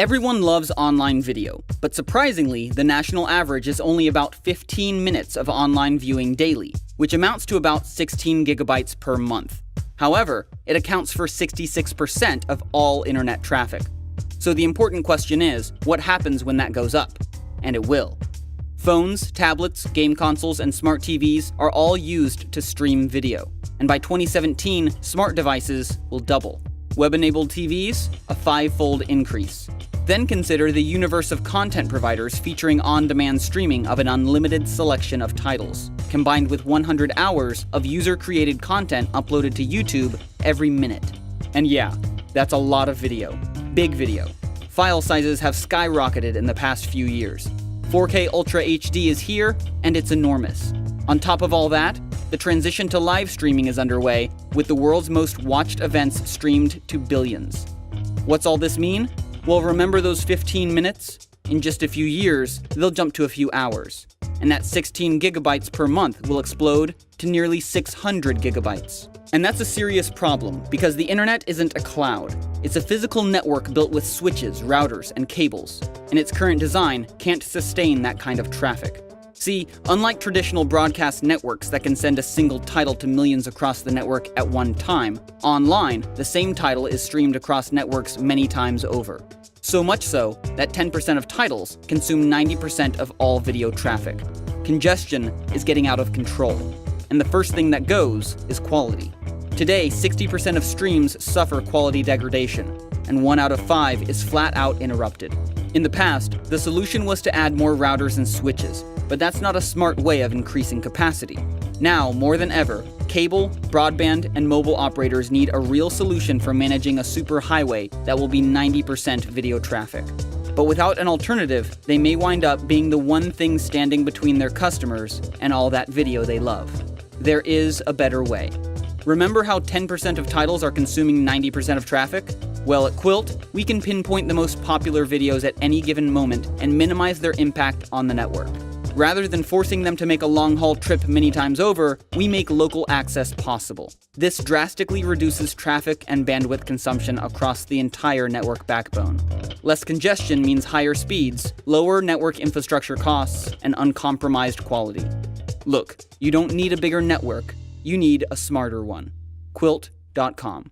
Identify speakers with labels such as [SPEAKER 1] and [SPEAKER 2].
[SPEAKER 1] Everyone loves online video, but surprisingly, the national average is only about 15 minutes of online viewing daily, which amounts to about 16 gigabytes per month. However, it accounts for 66% of all internet traffic. So the important question is, what happens when that goes up? And it will. Phones, tablets, game consoles, and smart TVs are all used to stream video. And by 2017, smart devices will double. Web-enabled TVs, a 5-fold increase. Then consider the universe of content providers featuring on-demand streaming of an unlimited selection of titles, combined with 100 hours of user-created content uploaded to YouTube every minute. And yeah, that's a lot of video. Big video. File sizes have skyrocketed in the past few years. 4K Ultra HD is here, and it's enormous. On top of all that, the transition to live streaming is underway, with the world's most watched events streamed to billions. What's all this mean? Well, remember those 15 minutes? In just a few years, they'll jump to a few hours. And that 16 gigabytes per month will explode to nearly 600 gigabytes. And that's a serious problem, because the internet isn't a cloud. It's a physical network built with switches, routers, and cables. And its current design can't sustain that kind of traffic. See, unlike traditional broadcast networks that can send a single title to millions across the network at one time, online, the same title is streamed across networks many times over. So much so that 10% of titles consume 90% of all video traffic. Congestion is getting out of control. And the first thing that goes is quality. Today, 60% of streams suffer quality degradation, and 1 out of 5 is flat out interrupted. In the past, the solution was to add more routers and switches, but that's not a smart way of increasing capacity. Now, more than ever, cable, broadband, and mobile operators need a real solution for managing a superhighway that will be 90% video traffic. But without an alternative, they may wind up being the one thing standing between their customers and all that video they love. There is a better way. Remember how 10% of titles are consuming 90% of traffic? Well, at Qwilt, we can pinpoint the most popular videos at any given moment and minimize their impact on the network. Rather than forcing them to make a long-haul trip many times over, we make local access possible. This drastically reduces traffic and bandwidth consumption across the entire network backbone. Less congestion means higher speeds, lower network infrastructure costs, and uncompromised quality. Look, you don't need a bigger network, you need a smarter one. Qwilt.com